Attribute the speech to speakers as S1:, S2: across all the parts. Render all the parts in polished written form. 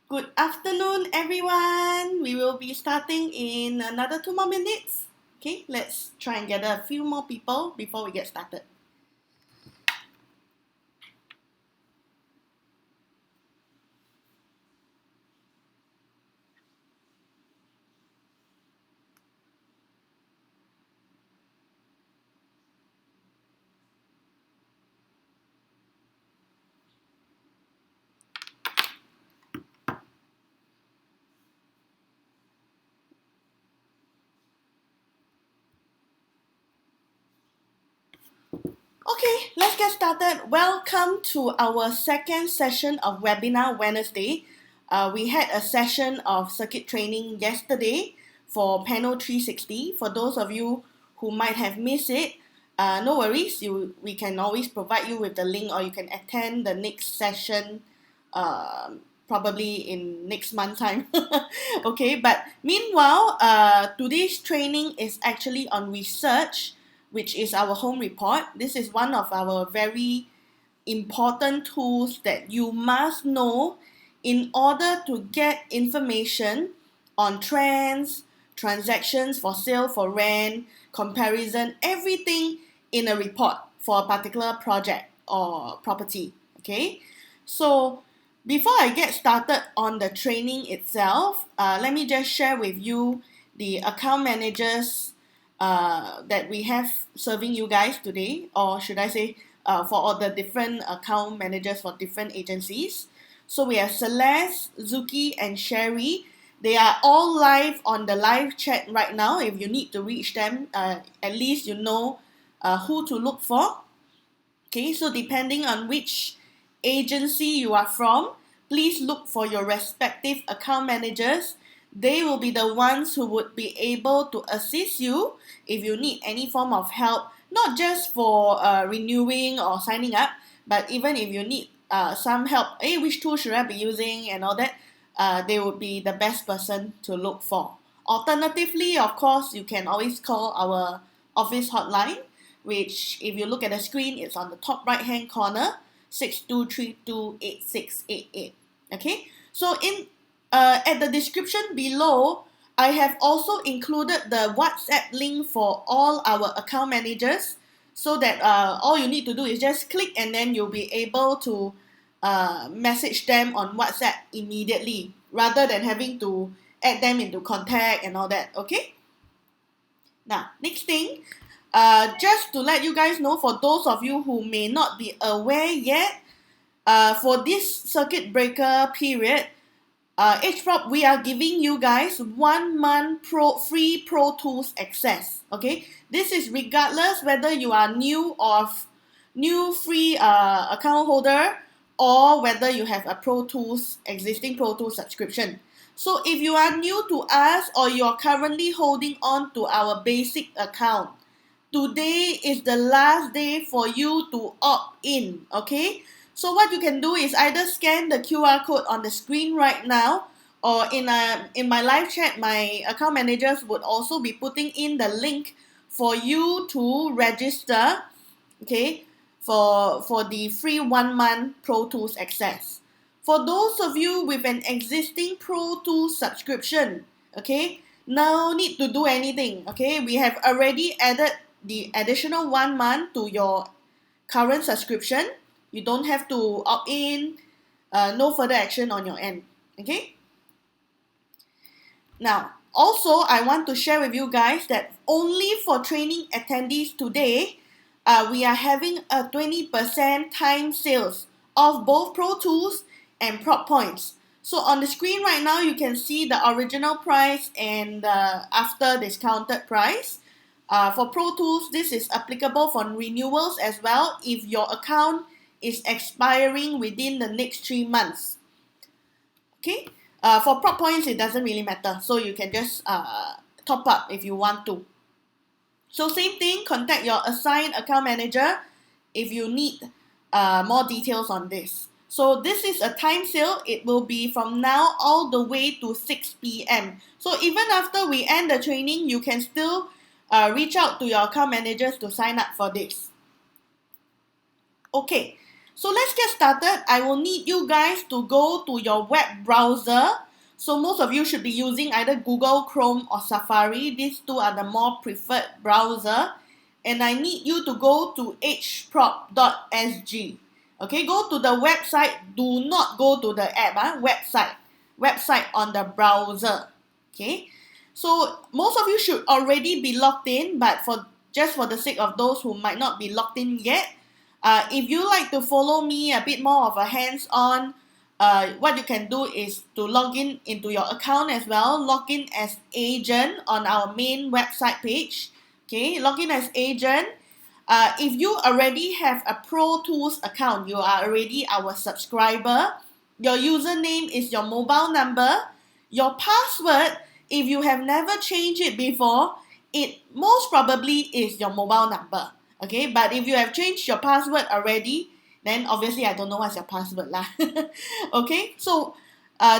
S1: Good afternoon, everyone. We will be starting in another 2 more minutes. Okay, let's try and gather a few more people before we get started. Okay, let's get started. Welcome to our second session of Webinar Wednesday. We had a session of circuit training yesterday for panel 360. For those of you who might have missed it, no worries. We can always provide you with the link, or you can attend the next session probably in next month time. Okay, but meanwhile, today's training is actually on research, which is our home report. This is one of our very important tools that you must know in order to get information on trends, transactions for sale, for rent, comparison, everything in a report for a particular project or property. Okay, so before I get started on the training itself, let me just share with you the account managers that we have serving you guys today, or should I say for all the different account managers for different agencies. So we have Celeste, Zuki, and Sherry. They are all live on the live chat right now. If you need to reach them, at least you know who to look for. Okay, so depending on which agency you are from, please look for your respective account managers. They will be the ones who would be able to assist you if you need any form of help, not just for renewing or signing up, but even if you need some help, which tool should I be using and all that, they would be the best person to look for. Alternatively, of course, you can always call our office hotline, which if you look at the screen, it's on the top right hand corner, 62328688. Okay, so in at the description below, I have also included the WhatsApp link for all our account managers, so that all you need to do is just click and then you'll be able to message them on WhatsApp immediately, rather than having to add them into contact and all that. Okay, now next thing, just to let you guys know, for those of you who may not be aware yet, for this circuit breaker period, EdgeProp, we are giving you guys 1 month free Pro Tools access. Okay, this is regardless whether you are new or new free account holder, or whether you have a existing Pro Tools subscription. So if you are new to us, or you are currently holding on to our basic account, today is the last day for you to opt in. Okay, so what you can do is either scan the QR code on the screen right now, or in my live chat, my account managers would also be putting in the link for you to register, okay, for the free 1 month Pro Tools access. For those of you with an existing Pro Tools subscription, okay, no need to do anything. Okay, we have already added the additional 1 month to your current subscription. You don't have to opt in, no further action on your end. Okay, now also I want to share with you guys that only for training attendees today, we are having a 20% time sales of both Pro Tools and Prop Points. So on the screen right now, you can see the original price and the after discounted price. For Pro Tools, this is applicable for renewals as well if your account is expiring within the next 3 months. Okay, for Prop Points, it doesn't really matter, so you can just top up if you want to. So same thing, contact your assigned account manager if you need more details on this. So this is a time sale. It will be from now all the way to 6 p.m. So even after we end the training, you can still reach out to your account managers to sign up for this. Okay, So let's get started. I will need you guys to go to your web browser. So most of you should be using either Google Chrome or Safari. These two are the more preferred browser. And I need you to go to EdgeProp.sg. Okay, go to the website. Do not go to the app. Website on the browser. Okay, so most of you should already be logged in, but just for the sake of those who might not be logged in yet, if you like to follow me a bit more of a hands-on, what you can do is to log in into your account as well. Log in as agent on our main website page. Okay, log in as agent. If you already have a Pro Tools account, you are already our subscriber. Your username is your mobile number. Your password, if you have never changed it before, it most probably is your mobile number. Okay, but if you have changed your password already, then obviously I don't know what's your password lah. Okay, so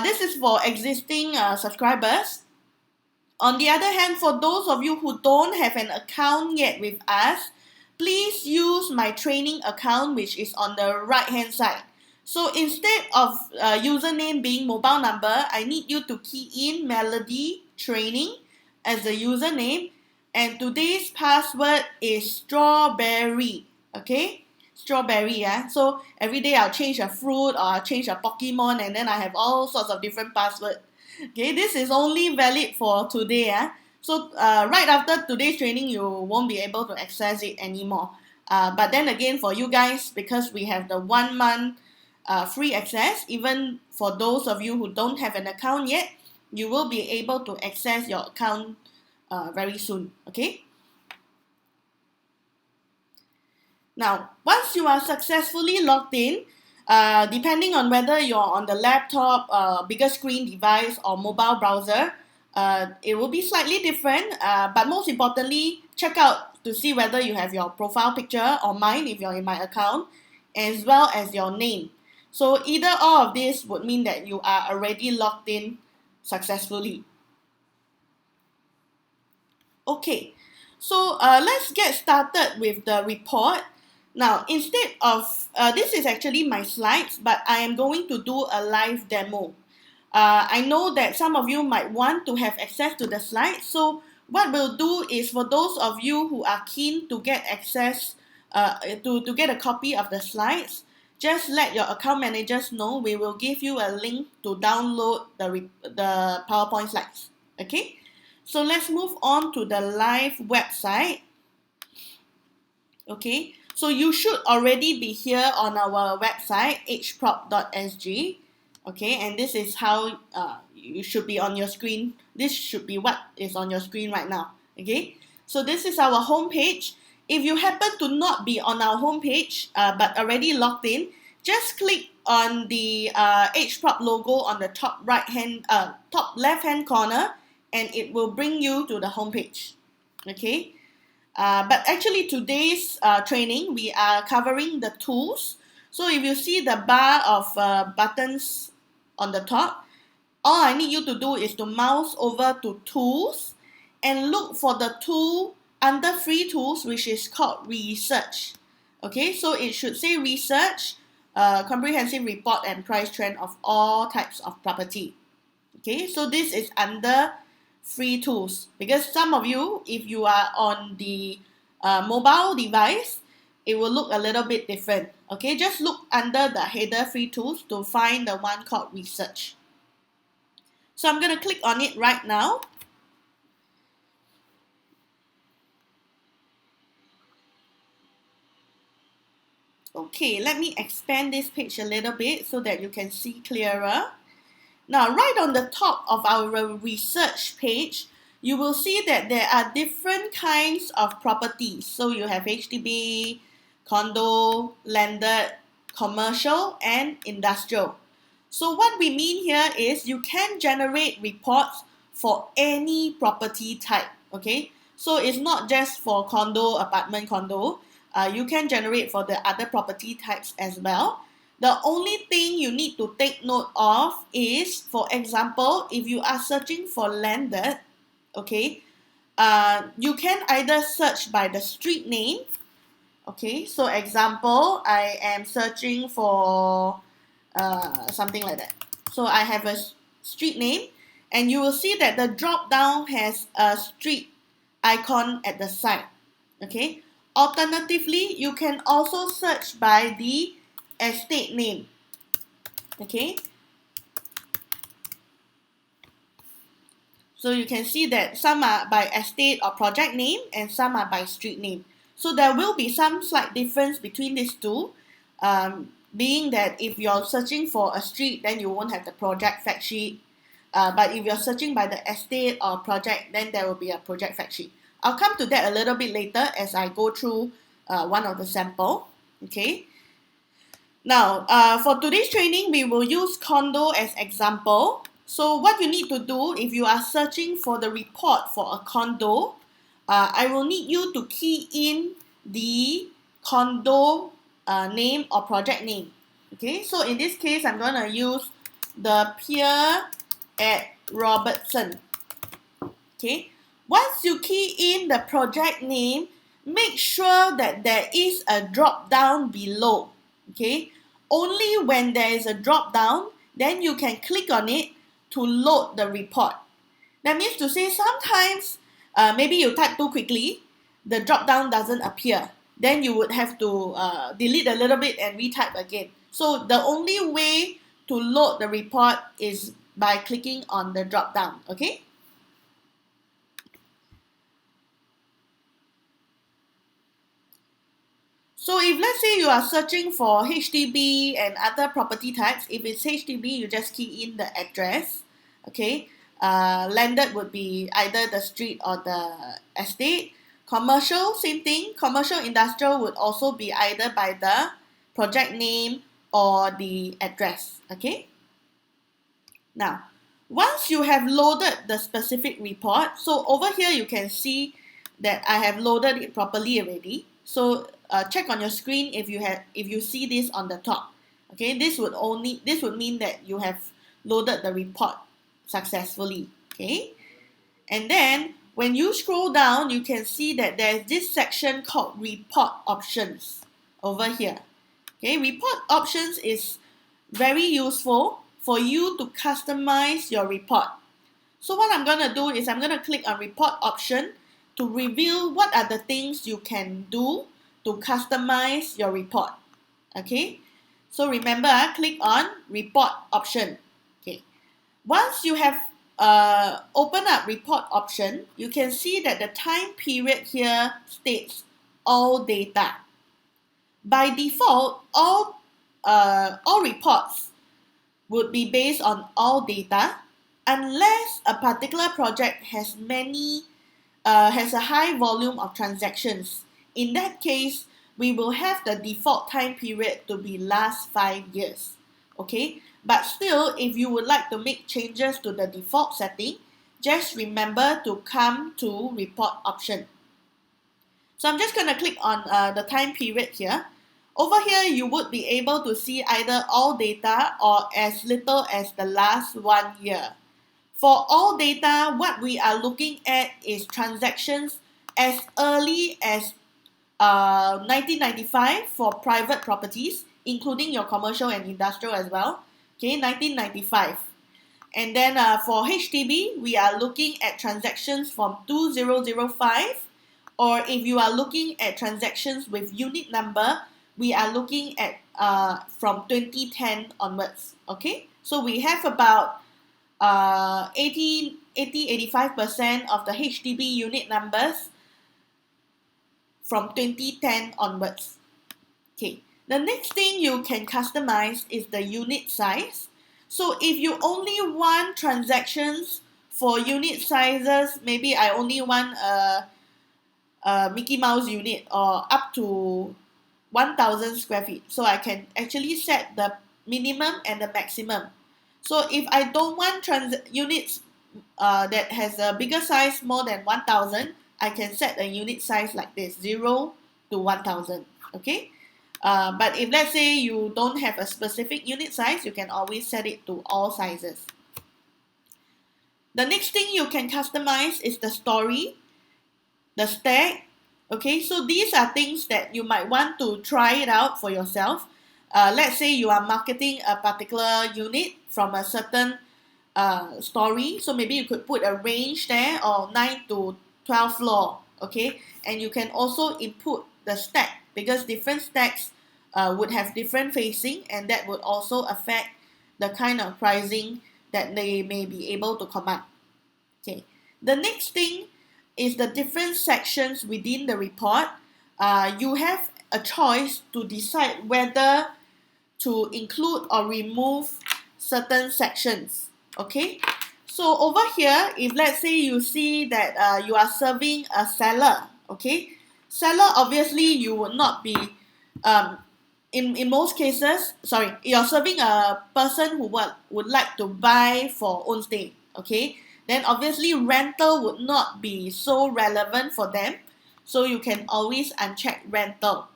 S1: this is for existing subscribers. On the other hand, for those of you who don't have an account yet with us, please use my training account, which is on the right hand side. So instead of username being mobile number, I need you to key in Melody Training as the username, and today's password is strawberry. Okay, strawberry. So every day I'll change a fruit or I'll change a Pokemon, and then I have all sorts of different passwords. Okay, this is only valid for today. So right after today's training, you won't be able to access it anymore. But then again, for you guys, because we have the 1 month free access, even for those of you who don't have an account yet, you will be able to access your account very soon. Okay. Now, once you are successfully logged in, depending on whether you're on the laptop, bigger screen device, or mobile browser, it will be slightly different. But most importantly, check out to see whether you have your profile picture or mine if you're in my account, as well as your name. So either all of this would mean that you are already logged in successfully. Okay, so let's get started with the report. Now, instead of, this is actually my slides, but I am going to do a live demo. I know that some of you might want to have access to the slides, so what we'll do is for those of you who are keen to get access, to get a copy of the slides, just let your account managers know. We will give you a link to download the PowerPoint slides. Okay, so let's move on to the live website. Okay, so you should already be here on our website, edgeprop.sg. Okay, and this is how you should be on your screen. This should be what is on your screen right now. Okay, so this is our homepage. If you happen to not be on our homepage but already logged in, just click on the EdgeProp logo on the top left hand corner, and it will bring you to the homepage. Okay, but actually today's training we are covering the tools. So if you see the bar of buttons on the top, all I need you to do is to mouse over to Tools and look for the tool under Free Tools, which is called Research. Okay, so it should say Research, Comprehensive Report and Price Trend of all types of property. Okay, so this is under Free Tools, because some of you, if you are on the mobile device, it will look a little bit different. Okay, just look under the header Free Tools to find the one called Research. So I'm going to click on it right now. Okay, let me expand this page a little bit so that you can see clearer. Now, right on the top of our research page, you will see that there are different kinds of properties. So you have HDB, condo, landed, commercial, and industrial. So what we mean here is you can generate reports for any property type. Okay, so it's not just for condo, apartment, condo. You can generate for the other property types as well. The only thing you need to take note of is, for example, if you are searching for landed, okay, you can either search by the street name, Okay, so example, I am searching for something like that. So I have a street name, and you will see that the drop down has a street icon at the side. Okay, alternatively, you can also search by the estate name. Okay, so you can see that some are by estate or project name and some are by street name. So there will be some slight difference between these two, being that if you're searching for a street, then you won't have the project fact sheet. But if you're searching by the estate or project, then there will be a project fact sheet. I'll come to that a little bit later as I go through one of the sample. Okay. Now, for today's training, we will use condo as example. So what you need to do if you are searching for the report for a condo, I will need you to key in the condo name or project name. Okay, so in this case, I'm going to use the Pier at Robertson. Okay, once you key in the project name, make sure that there is a drop down below. Okay, only when there is a drop down, then you can click on it to load the report. That means to say sometimes maybe you type too quickly, the drop down doesn't appear. Then you would have to delete a little bit and retype again. So the only way to load the report is by clicking on the drop down. Okay. So if let's say you are searching for HDB and other property types, if it's HDB, you just key in the address. Okay. Landed would be either the street or the estate. Commercial, same thing. Commercial industrial would also be either by the project name or the address. Okay. Now, once you have loaded the specific report, so over here you can see that I have loaded it properly already. So check on your screen if you see this on the top. Okay, this would mean that you have loaded the report successfully. Okay, and then when you scroll down, you can see that there's this section called report options over here. Okay, report options is very useful for you to customize your report. So what I'm going to do is I'm going to click on report option to reveal what are the things you can do to customize your report. Okay, so remember, click on report option. Okay, once you have open up report option, you can see that the time period here states all data. By default, all reports would be based on all data unless a particular project has has a high volume of transactions. In that case, we will have the default time period to be last 5 years. Okay, but still, if you would like to make changes to the default setting, just remember to come to report option. So I'm just going to click on the time period here. Over here, you would be able to see either all data or as little as the last 1 year. For all data, what we are looking at is transactions as early as 1995 for private properties, including your commercial and industrial as well. Okay, 1995. And then for HDB, we are looking at transactions from 2005. Or if you are looking at transactions with unit number, we are looking at from 2010 onwards. Okay, so we have about 85% of the HDB unit numbers from 2010 onwards. Okay, the next thing you can customize is the unit size. So if you only want transactions for unit sizes, maybe I only want a Mickey Mouse unit or up to 1000 square feet. So I can actually set the minimum and the maximum. So if I don't want units that has a bigger size more than 1000, I can set a unit size like this, 0 to 1000. Okay. But if let's say you don't have a specific unit size, you can always set it to all sizes. The next thing you can customize is the story, the stack, Okay, so these are things that you might want to try it out for yourself. Let's say you are marketing a particular unit from a certain story, so maybe you could put a range there of 9 to 12 floor, okay, and you can also input the stack because different stacks would have different facing, and that would also affect the kind of pricing that they may be able to command. Okay, the next thing is the different sections within the report. You have a choice to decide whether to include or remove certain sections. Okay, so over here, if let's say you see that you are serving a seller, okay, seller obviously you would not be um, in most cases, sorry, you're serving a person who would like to buy for own stay, okay, then obviously rental would not be so relevant for them, so you can always uncheck rental.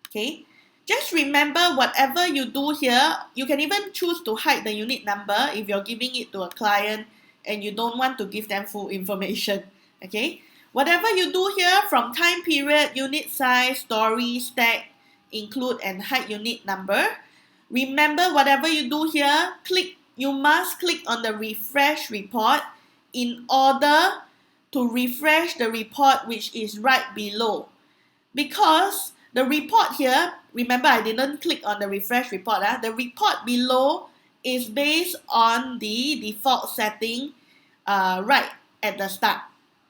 S1: Okay, just remember whatever you do here, you can even choose to hide the unit number if you're giving it to a client and you don't want to give them full information. Okay, whatever you do here from time period, unit size, story, stack, include and hide unit number. Remember whatever you do here, you must click on the refresh report in order to refresh the report which is right below. Because the report here, remember I didn't click on the refresh report. The report below is based on the default setting right at the start.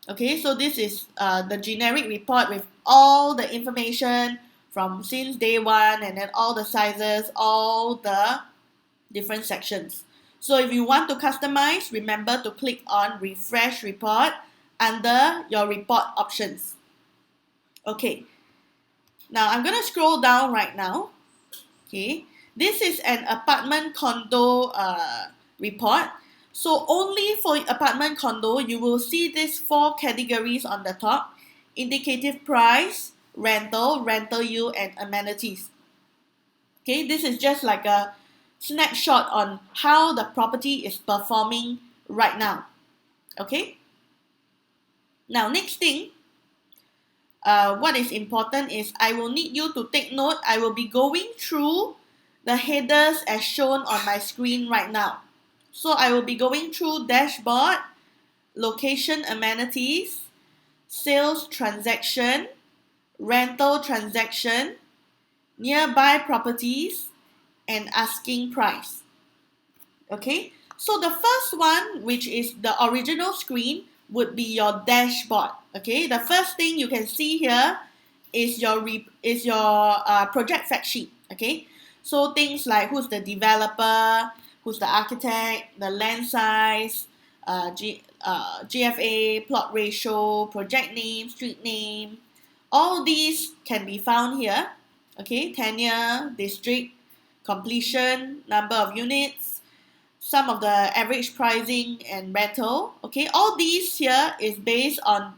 S1: Okay, so this is the generic report with all the information from since day one, and then all the sizes, all the different sections. So if you want to customize, remember to click on refresh report under your report options. Okay, now I'm going to scroll down right now. Okay, this is an apartment condo report. So only for apartment condo, you will see these 4 categories on the top: indicative price, rental, rental yield, and amenities. Okay, this is just like a snapshot on how the property is performing right now. Okay, now next thing, what is important is I will need you to take note. I will be going through the headers as shown on my screen right now. So I will be going through dashboard, location amenities, sales transaction, rental transaction, nearby properties, and asking price. Okay, so the first one, which is the original screen, would be your dashboard. Okay, the first thing you can see here is your project fact sheet. Okay, so things like who's the developer, who's the architect, the land size, GFA, plot ratio, project name, street name, all these can be found here. Okay, tenure, district, completion, number of units, some of the average pricing and rental. Okay, all these here is based on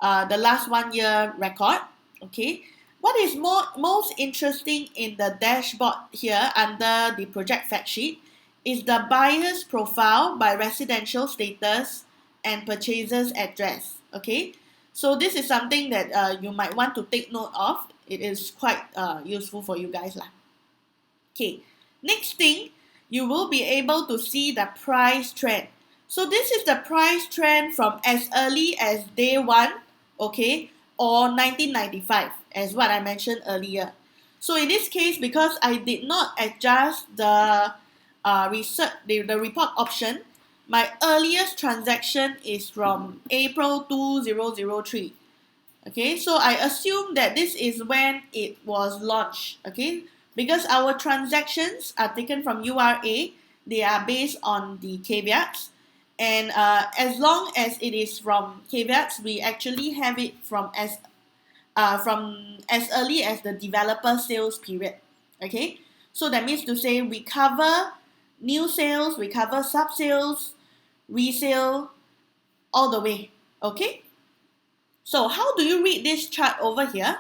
S1: the last 1 year record. Okay, what is most interesting in the dashboard here under the project fact sheet is the buyer's profile by residential status and purchaser's address. Okay, so this is something that you might want to take note of. It is quite useful for you guys lah. Okay, next thing, you will be able to see the price trend. So this is the price trend from as early as day 1, okay, or 1995, as what I mentioned earlier. So in this case, because I did not adjust the the report option, my earliest transaction is from April 2003. Okay, so I assume that this is when it was launched. Okay, because our transactions are taken from URA, they are based on the caveats, and as long as it is from caveats, we actually have it from as early as the developer sales period. Okay, so that means to say we cover new sales, we cover sub sales, resale, all the way. Okay, so how do you read this chart over here?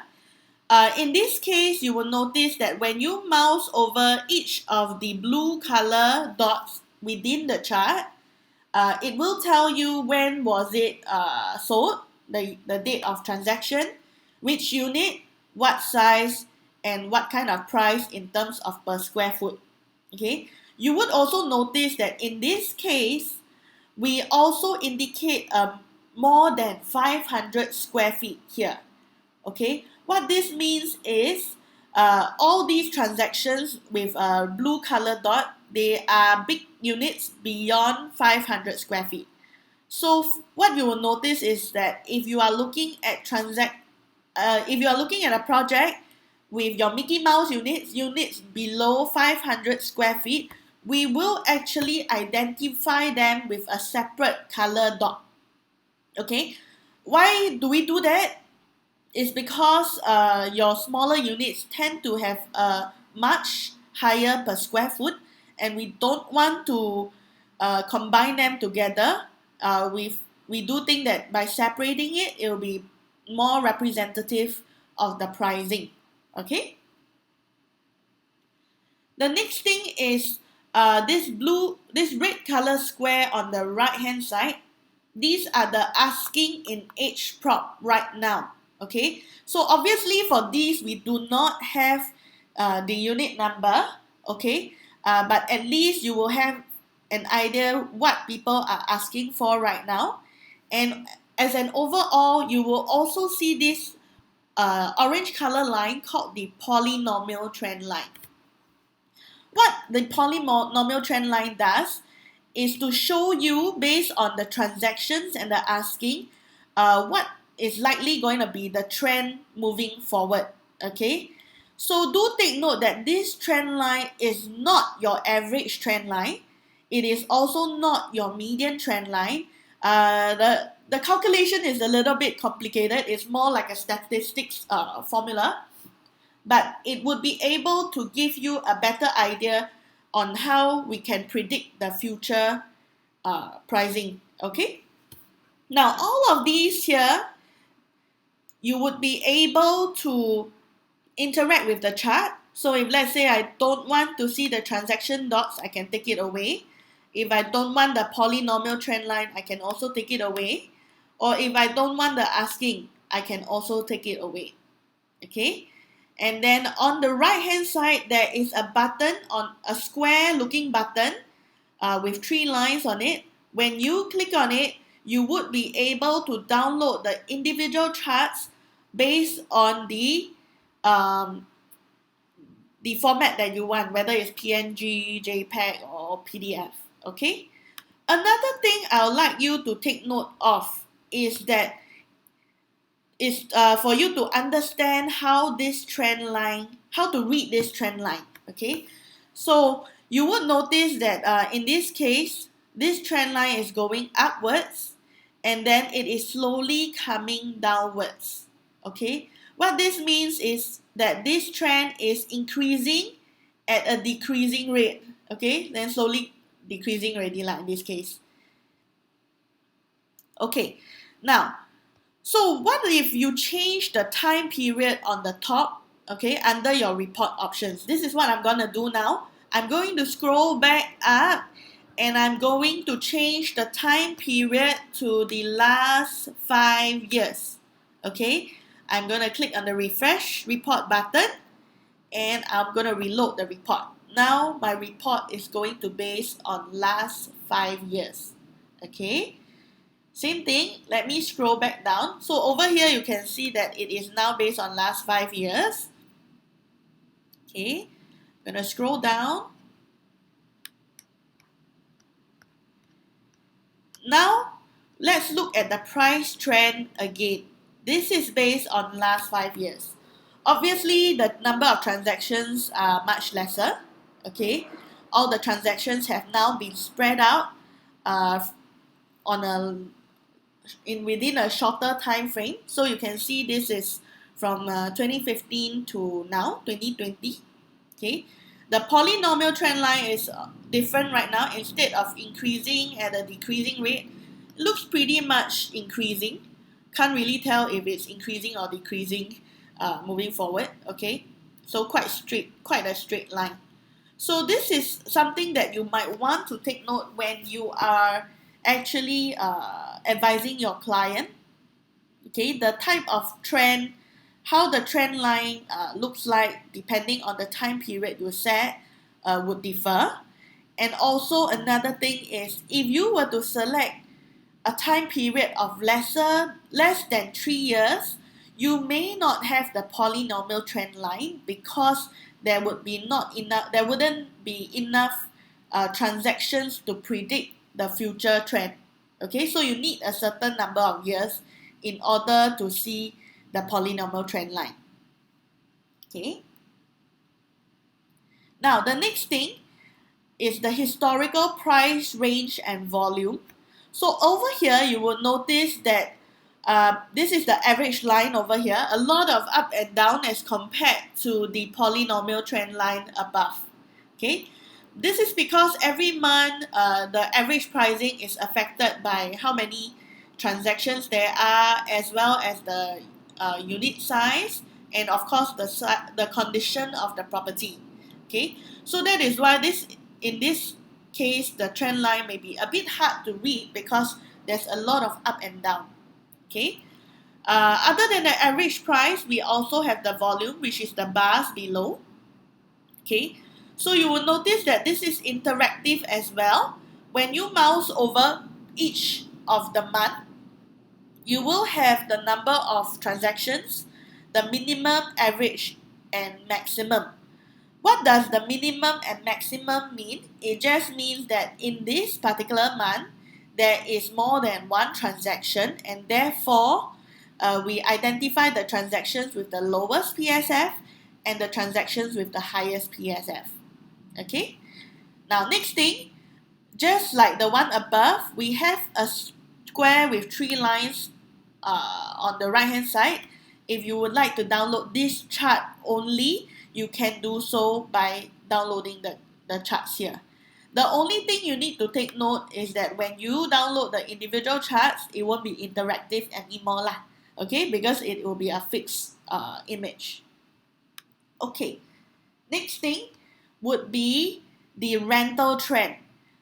S1: In this case, you will notice that when you mouse over each of the blue color dots within the chart, it will tell you when was it sold, the date of transaction, which unit, what size, and what kind of price in terms of per square foot. Okay, you would also notice that in this case, we also indicate more than 500 square feet here. Okay, what this means is all these transactions with a blue color dot, they are big units beyond 500 square feet. So what you will notice is that if you are looking at if you are looking at a project with your Mickey Mouse units below 500 square feet, we will actually identify them with a separate color dot. Okay, why do we do that? It's because your smaller units tend to have a much higher per square foot, and we don't want to combine them together. We do think that by separating it, it will be more representative of the pricing. Okay. The next thing is this red color square on the right hand side. These are the asking in EdgeProp right now. Okay, so obviously for these we do not have the unit number. Okay, but at least you will have an idea what people are asking for right now, and as an overall, you will also see this orange color line called the polynomial trend line. What the polynomial trend line does is to show you, based on the transactions and the asking, what is likely going to be the trend moving forward. Okay, so do take note that this trend line is not your average trend line. It is also not your median trend line. The calculation is a little bit complicated. It's more like a statistics formula, but it would be able to give you a better idea on how we can predict the future pricing. Okay, now all of these here, you would be able to interact with the chart. So if let's say I don't want to see the transaction dots, I can take it away. If I don't want the polynomial trend line, I can also take it away. Or if I don't want the asking, I can also take it away. Okay, and then on the right hand side, there is a button, on a square looking button with 3 lines on it. When you click on it, you would be able to download the individual charts based on the format that you want, whether it's PNG, JPEG, or PDF. Okay, another thing I would like you to take note of is that is for you to understand how this trend line, how to read this trend line. Okay, so you would notice that in this case, this trend line is going upwards, and then it is slowly coming downwards. Okay, what this means is that this trend is increasing at a decreasing rate. Okay, then slowly decreasing already in this case. Okay, now, so what if you change the time period on the top, okay, under your report options? This is what I'm going to do now. I'm going to scroll back up, and I'm going to change the time period to the last 5 years. Okay, I'm going to click on the refresh report button, and I'm going to reload the report. Now my report is going to base on last 5 years. Okay, same thing, let me scroll back down. So over here you can see that it is now based on last 5 years. Okay, I'm going to scroll down. Now let's look at the price trend again. This is based on last 5 years. Obviously the number of transactions are much lesser. Okay, all the transactions have now been spread out within a shorter time frame. So you can see this is from 2015 to now 2020. Okay, the polynomial trend line is different right now. Instead of increasing at a decreasing rate, it looks pretty much increasing. Can't really tell if it's increasing or decreasing moving forward. Okay, so quite a straight line. So this is something that you might want to take note when you are actually advising your client. Okay, the type of trend, how the trend line looks like depending on the time period you set would differ. And also another thing is, if you were to select a time period of less than 3 years, you may not have the polynomial trend line because there wouldn't be enough transactions to predict the future trend. Okay, so you need a certain number of years in order to see the polynomial trend line. Okay. Now the next thing is the historical price range and volume. So over here, you will notice that this is the average line over here, a lot of up and down as compared to the polynomial trend line above. Okay, this is because every month the average pricing is affected by how many transactions there are, as well as the unit size, and of course the condition of the property. Okay, so that is why in this case the trend line may be a bit hard to read because there's a lot of up and down. Okay, other than the average price, we also have the volume, which is the bars below. Okay, so you will notice that this is interactive as well. When you mouse over each of the month, you will have the number of transactions, the minimum, average, and maximum. What does the minimum and maximum mean? It just means that in this particular month, there is more than one transaction, and therefore we identify the transactions with the lowest PSF and the transactions with the highest PSF. Okay? Now, next thing, just like the one above, we have a square with 3 lines on the right hand side. If you would like to download this chart only, you can do so by downloading the charts here. The only thing you need to take note is that when you download the individual charts, it won't be interactive anymore lah. Okay, because it will be a fixed image. Okay, next thing would be the rental trend.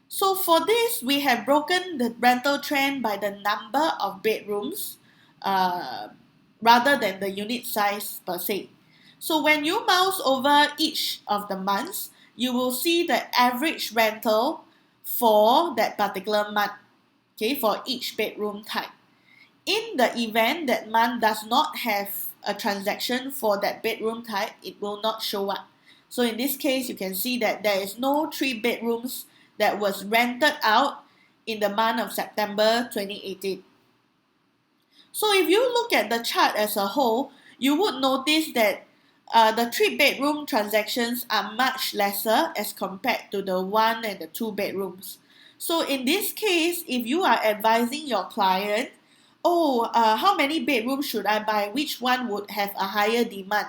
S1: So for this, we have broken the rental trend by the number of bedrooms rather than the unit size per se. So when you mouse over each of the months, you will see the average rental for that particular month, okay, for each bedroom type. In the event that month does not have a transaction for that bedroom type, it will not show up. So in this case, you can see that there is no 3 bedrooms that was rented out in the month of September 2018. So if you look at the chart as a whole, you would notice that the 3 bedroom transactions are much lesser as compared to the 1 and the 2 bedrooms. So in this case, if you are advising your client, how many bedrooms should I buy? Which one would have a higher demand?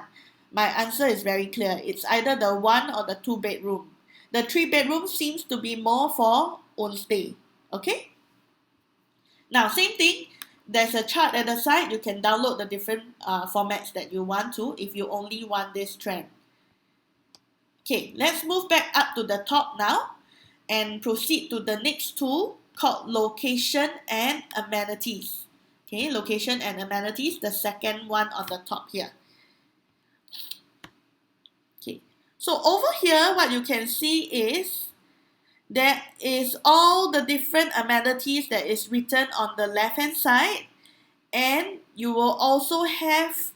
S1: My answer is very clear. It's either the 1 or the 2 bedroom. The 3 bedroom seems to be more for own stay. Okay? Now, same thing. There's a chart at the side. You can download the different formats that you want to if you only want this trend. Okay, let's move back up to the top now and proceed to the next tool called location and amenities. Okay, location and amenities, the second one on the top here. Okay, so over here, what you can see is there is all the different amenities that is written on the left hand side, and you will also have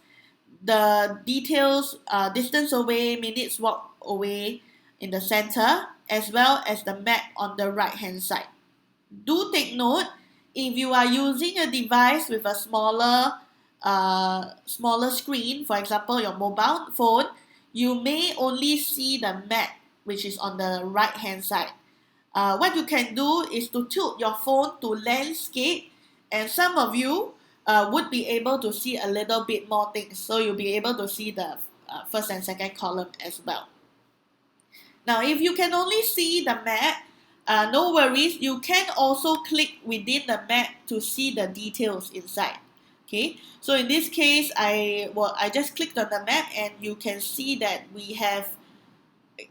S1: the details, distance away, minutes walk away in the center, as well as the map on the right hand side. Do take note, if you are using a device with a smaller screen, for example your mobile phone, you may only see the map which is on the right hand side. What you can do is to tilt your phone to landscape, and some of you would be able to see a little bit more things. So you'll be able to see the first and second column as well. Now, if you can only see the map, no worries. You can also click within the map to see the details inside. Okay, so in this case, I just clicked on the map, and you can see that we have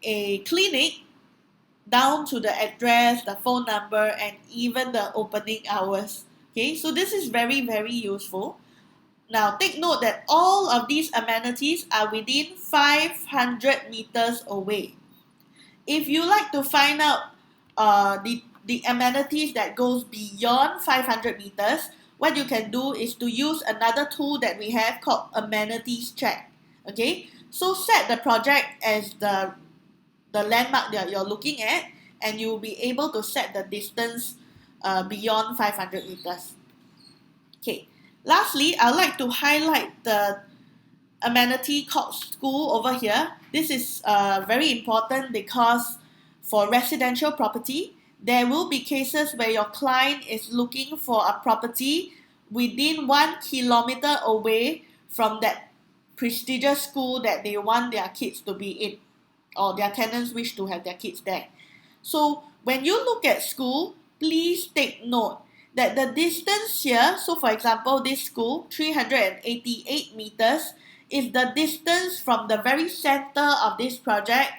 S1: a clinic down to the address, the phone number, and even the opening hours. Okay, so this is very, very useful. Now take note that all of these amenities are within 500 meters away. If you like to find out the amenities that goes beyond 500 meters, what you can do is to use another tool that we have called amenities check. Okay, so set the project as the landmark that you're looking at, and you'll be able to set the distance beyond 500 meters. Okay, lastly, I'd like to highlight the amenity called school over here. This is very important because for residential property, there will be cases where your client is looking for a property within 1 kilometer away from that prestigious school that they want their kids to be in, or their tenants wish to have their kids there. So when you look at school, please take note that the distance here, so for example, this school, 388 meters, is the distance from the very center of this project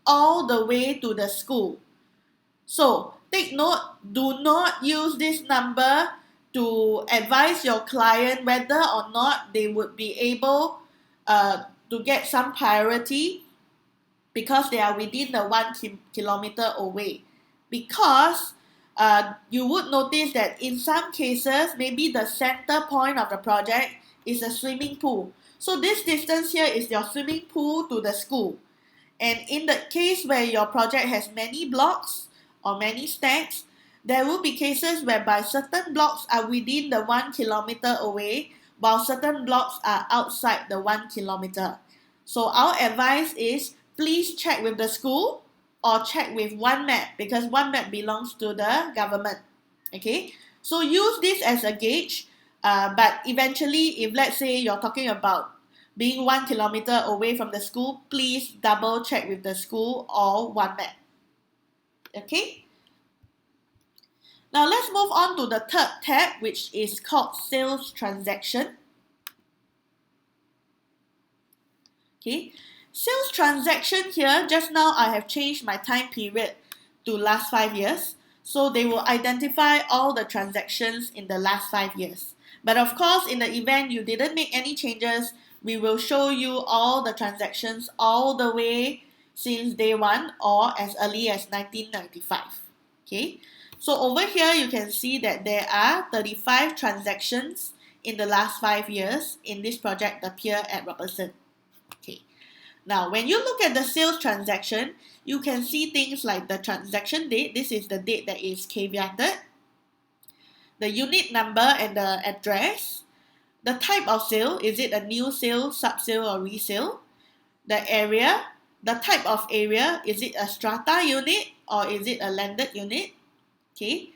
S1: all the way to the school. So take note, do not use this number to advise your client whether or not they would be able to get some priority because they are within the 1 kilometer away. Because you would notice that in some cases, maybe the center point of the project is a swimming pool. So this distance here is your swimming pool to the school. And in the case where your project has many blocks or many stacks, there will be cases whereby certain blocks are within the 1 kilometer away, while certain blocks are outside the 1 kilometer. So our advice is please check with the school or check with OneMap, because OneMap belongs to the government. Okay, so use this as a gauge, but eventually, if let's say you're talking about being 1 kilometer away from the school, please double check with the school or OneMap. Okay, now let's move on to the third tab, which is called sales transaction. Okay, sales transaction here, just now I have changed my time period to last 5 years. So they will identify all the transactions in the last 5 years. But of course, in the event you didn't make any changes, we will show you all the transactions all the way since day one or as early as 1995. Okay, so over here you can see that there are 35 transactions in the last 5 years in this project, the Pier at Robertson. Okay, now when you look at the sales transaction, you can see things like the transaction date. This is the date that is caveated, the unit number and the address, the type of sale, is it a new sale, sub-sale or resale, the area, the type of area, is it a strata unit or is it a landed unit, okay,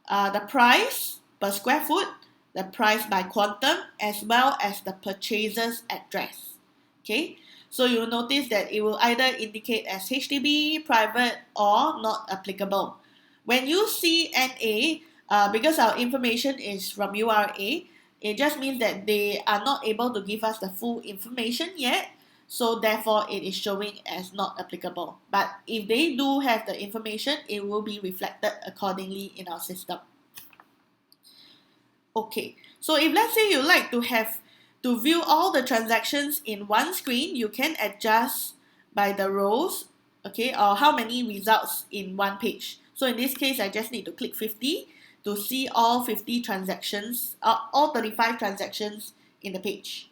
S1: the price per square foot, the price by quantum, as well as the purchaser's address. Okay, so you'll notice that it will either indicate as HDB, private, or not applicable. When you see NA, because our information is from URA, it just means that they are not able to give us the full information yet, so therefore it is showing as not applicable. But if they do have the information, it will be reflected accordingly in our system. Okay, so if let's say you like to view all the transactions in one screen, you can adjust by the rows, okay, or how many results in one page. So in this case, I just need to click 50 to see all 50 transactions, all 35 transactions in the page.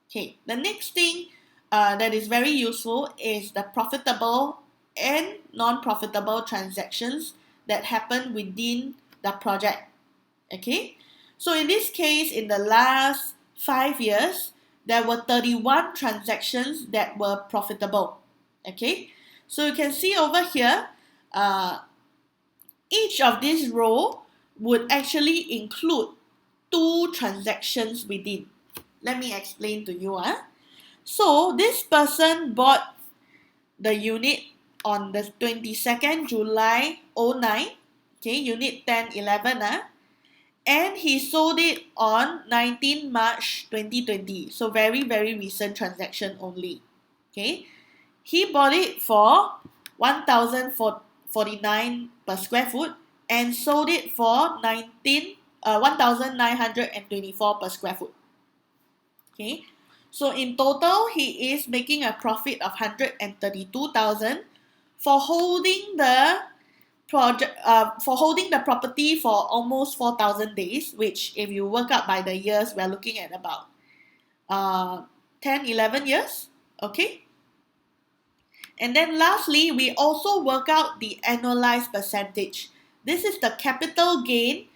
S1: Okay, the next thing that is very useful is the profitable and non-profitable transactions that happen within the project. Okay, so in this case, in the last 5 years, there were 31 transactions that were profitable. Okay, so you can see over here, each of these row would actually include 2 transactions within. Let me explain to you. So this person bought the unit on the 22nd July 09, okay, unit 1011, and he sold it on 19 March 2020. So very, very recent transaction only. Okay, he bought it for 1,049 per square foot and sold it for 1,924 per square foot. Okay, so in total, he is making a profit of 132,000 for holding the property for almost 4,000 days, which if you work out by the years, we're looking at about 10-11 years. Okay, and then lastly, we also work out the annualized percentage. This is the capital gain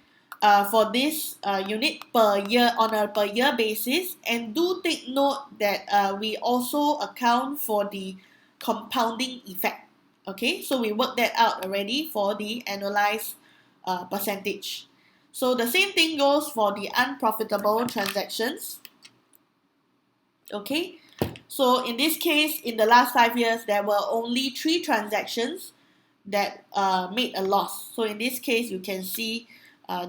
S1: for this unit per year on a per year basis, and do take note that we also account for the compounding effect. Okay, so we worked that out already for the annualized percentage. So the same thing goes for the unprofitable transactions. Okay, so in this case, in the last 5 years, there were only 3 transactions that made a loss. So in this case, you can see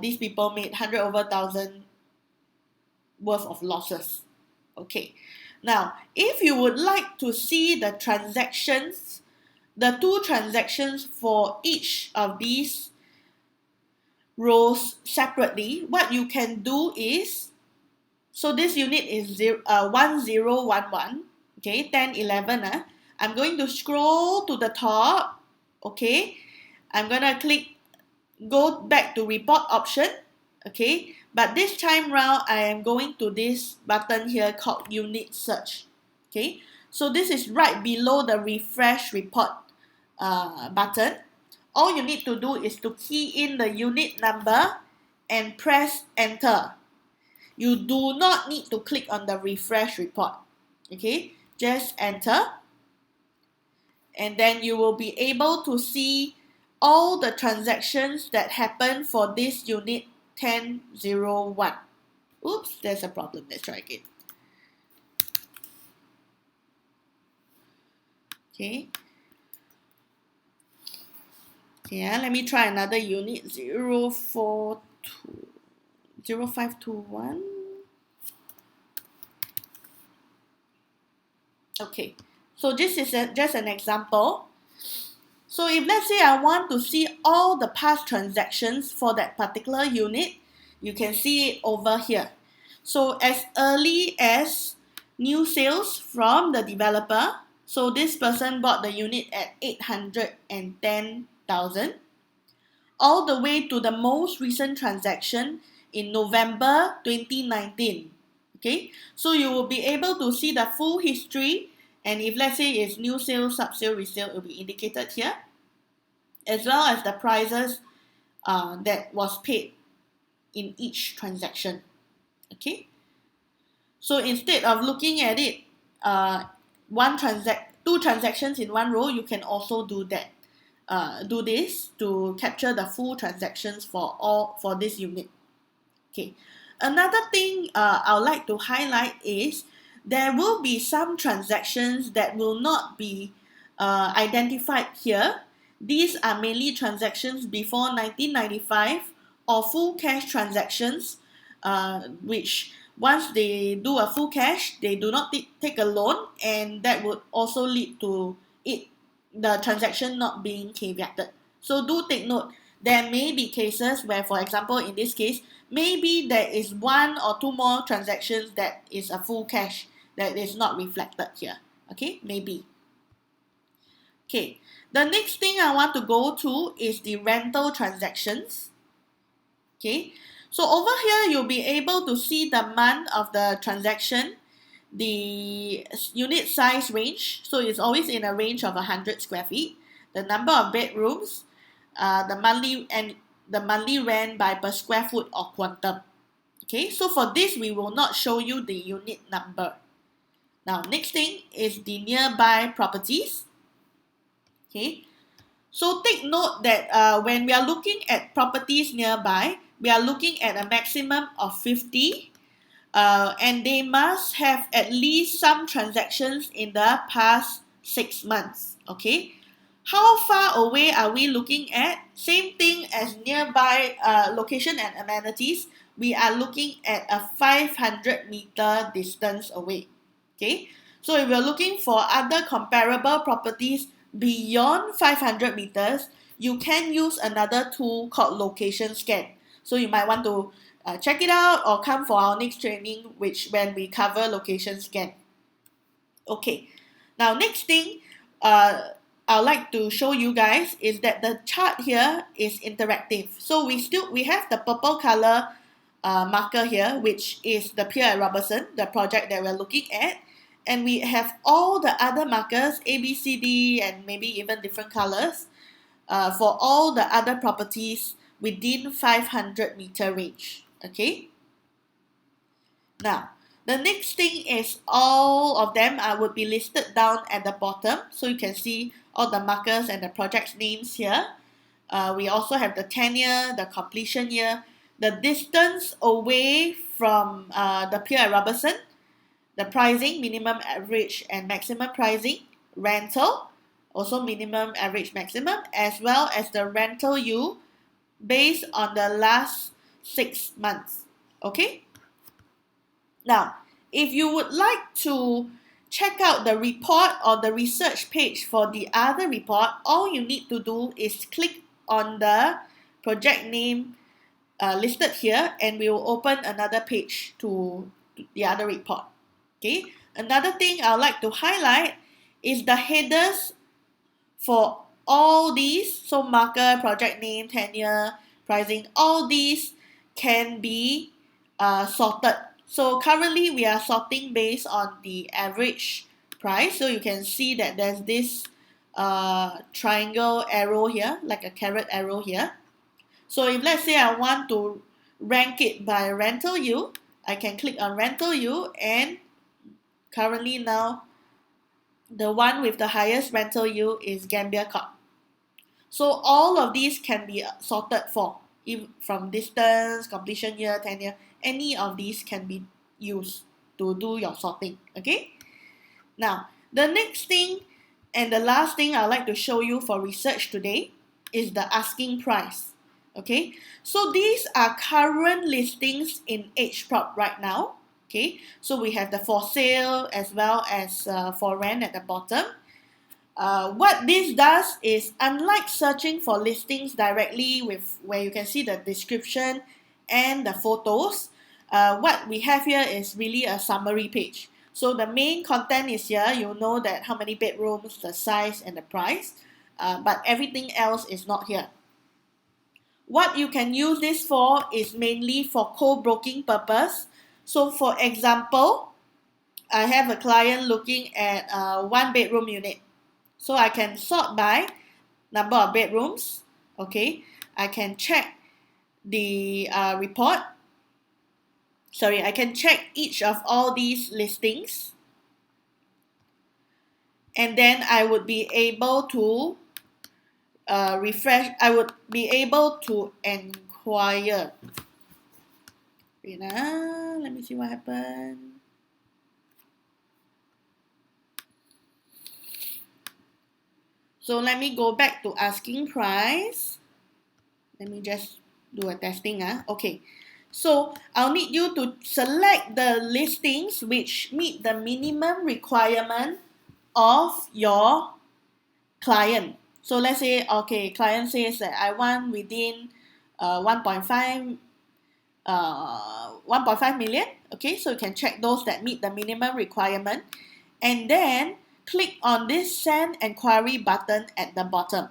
S1: these people made 100 over 1,000 worth of losses. Okay, now if you would like to see the transactions, the 2 transactions for each of these rows separately, what you can do is, so this unit is 1011, okay, 1011. I'm going to scroll to the top. Okay, I'm going to click go back to report option. Okay, but this time round I am going to this button here called unit search. Okay, so this is right below the refresh report button. All you need to do is to key in the unit number and press enter. You do not need to click on the refresh report. Okay, just enter, and then you will be able to see all the transactions that happen for this unit 1001. Oops, there's a problem. Let's try again. Okay. Yeah, let me try another unit 0521. Okay, so this is just an example. So if let's say I want to see all the past transactions for that particular unit, you can see it over here. So as early as new sales from the developer, so this person bought the unit at 810,000, all the way to the most recent transaction in November 2019. Okay, so you will be able to see the full history, and if let's say it's new sale, sub-sale, resale, it will be indicated here, as well as the prices that was paid in each transaction. Okay, so instead of looking at it two transactions in one row, you can also do that. Do this to capture the full transactions for this unit. Okay, another thing I would like to highlight is there will be some transactions that will not be identified here. These are mainly transactions before 1995 or full cash transactions, which once they do a full cash, they do not take a loan, and that would also lead to the transaction not being caveated. So do take note, there may be cases where, for example, in this case, maybe there is 1 or 2 more transactions that is a full cash that is not reflected here. Okay, maybe. Okay, the next thing I want to go to is the rental transactions. Okay, so over here you'll be able to see the month of the transaction, the unit size range, so it's always in a range of 100 square feet, the number of bedrooms, the monthly rent by per square foot or quantum. Okay, so for this we will not show you the unit number. Now next thing is the nearby properties. Okay, so take note that when we are looking at properties nearby, we are looking at a maximum of 50, and they must have at least some transactions in the past 6 months. Okay, how far away are we looking at? Same thing as nearby location and amenities, we are looking at a 500-meter distance away. Okay, so if we're looking for other comparable properties beyond 500 meters, you can use another tool called location scan. So you might want to check it out or come for our next training, when we cover location scan. Okay, now next thing I'd like to show you guys is that the chart here is interactive. So we have the purple color marker here, which is the pier at Robertson, the project that we're looking at. And we have all the other markers, A, B, C, D, and maybe even different colors for all the other properties within 500 meter range. Okay. Now, the next thing is all of them would be listed down at the bottom. So you can see all the markers and the project's names here. We also have the tenure, the completion year, the distance away from the pier at Robertson, the pricing, minimum, average, and maximum pricing, rental, also minimum, average, maximum, as well as the rental yield based on the last 6 months. Okay? Now, if you would like to check out the report or the research page for the other report, all you need to do is click on the project name listed here, and we will open another page to the other report. Okay. Another thing I'd like to highlight is the headers for all these. So marker, project name, tenure, pricing, all these can be sorted. So currently we are sorting based on the average price. So you can see that there's this triangle arrow here, like a caret arrow here. So if let's say I want to rank it by rental yield, I can click on rental yield, and currently now the one with the highest rental yield is Gambia Cup. So all of these can be sorted for, from distance, completion year, tenure, any of these can be used to do your sorting. Okay. Now, the next thing and the last thing I'd like to show you for research today is the asking price. Okay, so these are current listings in EdgeProp right now. Okay, so we have the for sale as well as for rent at the bottom. What this does is, unlike searching for listings directly with where you can see the description and the photos, what we have here is really a summary page. So the main content is here. You'll know that how many bedrooms, the size, and the price, but everything else is not here. What you can use this for is mainly for co-broking purpose. So for example, I have a client looking at a 1-bedroom unit. So I can sort by number of bedrooms. Okay, I can check the report. Sorry, I can check each of all these listings. And then I would be able to refresh. I would be able to inquire. Wait, let me see what happened. So let me go back to asking price. Let me just do a testing. Okay. So I'll need you to select the listings which meet the minimum requirement of your client. So let's say, okay, client says that I want within 1.5 million. Okay, so you can check those that meet the minimum requirement, and then click on this send enquiry button at the bottom.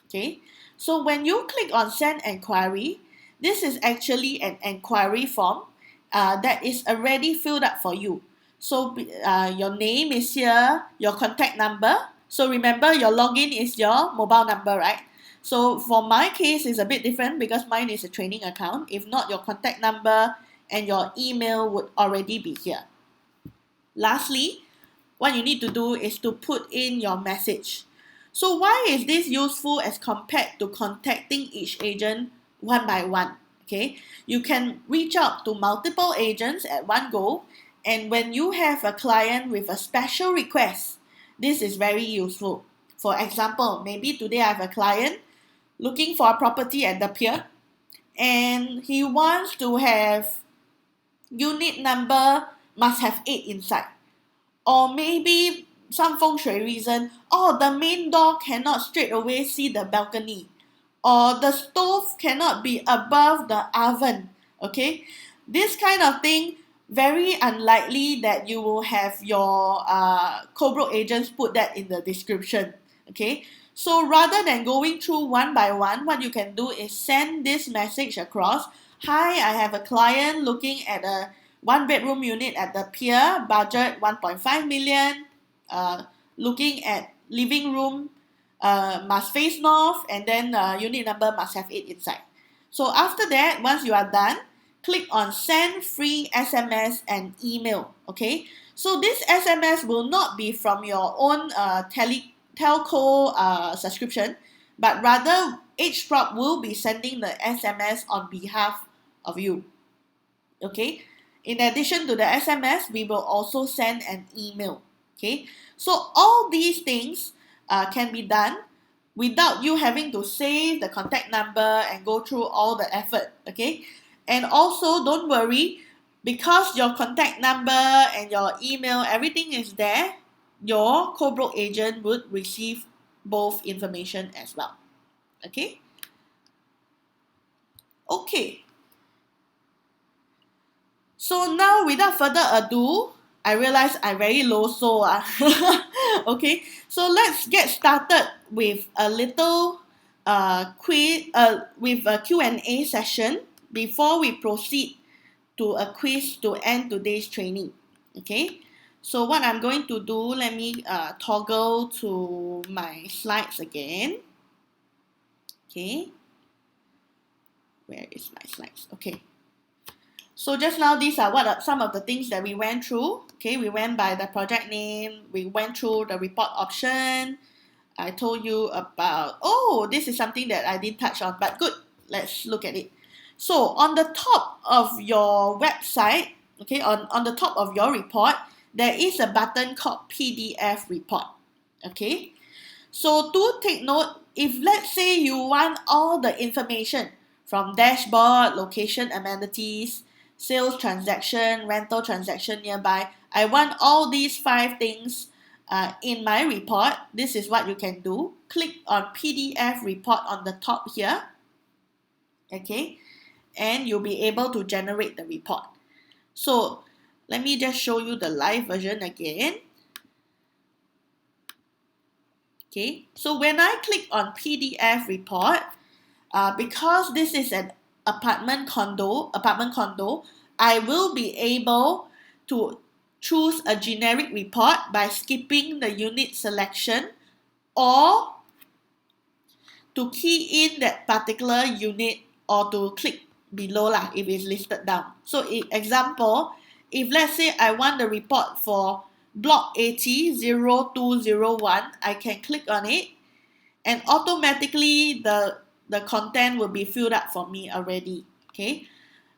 S1: Okay, so when you click on send enquiry, this is actually an enquiry form that is already filled up for you. So your name is here, your contact number. So remember, your login is your mobile number, right? So for my case, it's a bit different because mine is a training account. If not, your contact number and your email would already be here. Lastly, what you need to do is to put in your message. So why is this useful as compared to contacting each agent one by one? Okay, you can reach out to multiple agents at one go, and when you have a client with a special request, this is very useful. For example, maybe today I have a client looking for a property at the pier, and he wants to have unit number must have 8 inside. Or maybe some feng shui reason, the main door cannot straight away see the balcony, or the stove cannot be above the oven. Okay, this kind of thing, very unlikely that you will have your co-broke agents put that in the description. Okay, so rather than going through one by one, what you can do is send this message across. Hi, I have a client looking at a 1-bedroom unit at the pier, budget 1.5 million, looking at living room, must face north, and then unit number must have 8 inside. So after that, once you are done, click on send free SMS and email. Okay, so this SMS will not be from your own telco subscription, but rather EdgeProp will be sending the SMS on behalf of you. Okay, in addition to the SMS, we will also send an email. Okay, so all these things can be done without you having to save the contact number and go through all the effort. Okay, and also don't worry, because your contact number and your email, everything is there, your co-broke agent would receive both information as well. Okay, so now without further ado, I realize I'm very low so okay, so let's get started with a little quiz with a Q&A session before we proceed to a quiz to end today's training. Okay, so what I'm going to do, let me toggle to my slides again. Okay, where is my slides? Okay, so just now, these are what are some of the things that we went through. Okay, we went by the project name, we went through the report option. I told you about, oh, this is something that I didn't touch on, but good, let's look at it. So on the top of your website, okay, on the top of your report, there is a button called PDF report. Okay, so do take note, if let's say you want all the information from dashboard, location, amenities, sales transaction, rental transaction nearby, I want all these 5 things in my report, this is what you can do. Click on PDF report on the top here. Okay, and you'll be able to generate the report. So let me just show you the live version again. Okay, so when I click on PDF report, because this is an apartment condo, I will be able to choose a generic report by skipping the unit selection, or to key in that particular unit, or to click below lah if it's listed down. So example, if let's say I want the report for block 80 0201, I can click on it and automatically the content will be filled up for me already. Okay,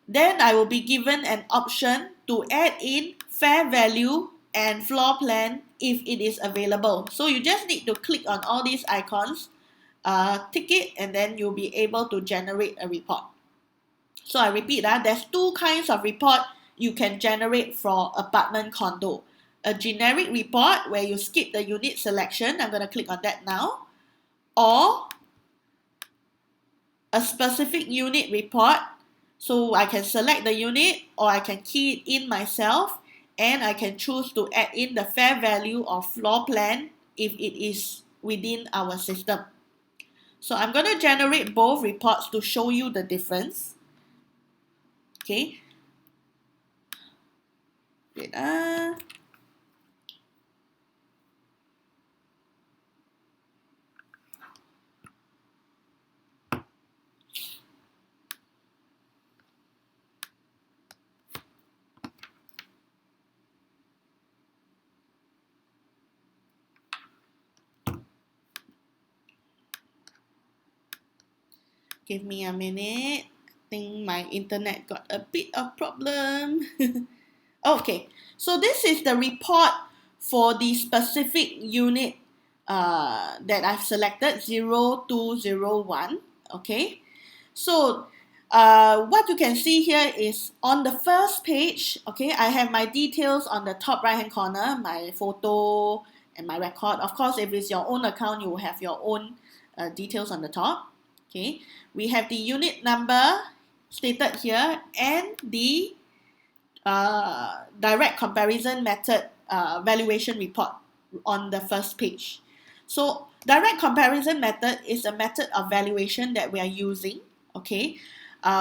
S1: then I will be given an option to add in fair value and floor plan if it is available. So you just need to click on all these icons, tick it, and then you'll be able to generate a report. So I repeat, there's 2 kinds of report you can generate for apartment condo. A generic report where you skip the unit selection, I'm going to click on that now, or a specific unit report, so I can select the unit or I can key it in myself, and I can choose to add in the fair value of floor plan if it is within our system. So I'm going to generate both reports to show you the difference. Okay. Wait, give me a minute. I think my internet got a bit of problem. Okay, so this is the report for the specific unit that I've selected, 0201. Okay, so what you can see here is on the first page, okay, I have my details on the top right hand corner, my photo and my record. Of course, if it's your own account, you will have your own details on the top. Okay, we have the unit number stated here and the direct comparison method valuation report on the first page. So direct comparison method is a method of valuation that we are using. Okay,